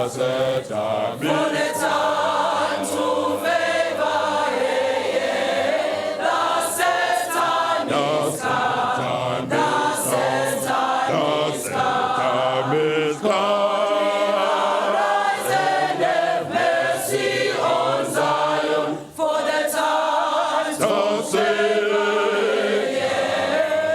set time is For the time to favor, the set time is come. The set time is come. Rise and have mercy on Zion, for the time to favor,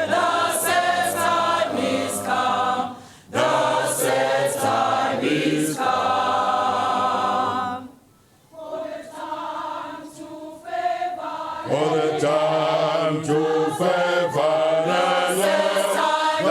the set time is come. The set time is come. For the time to favor, for the time to favor, the set time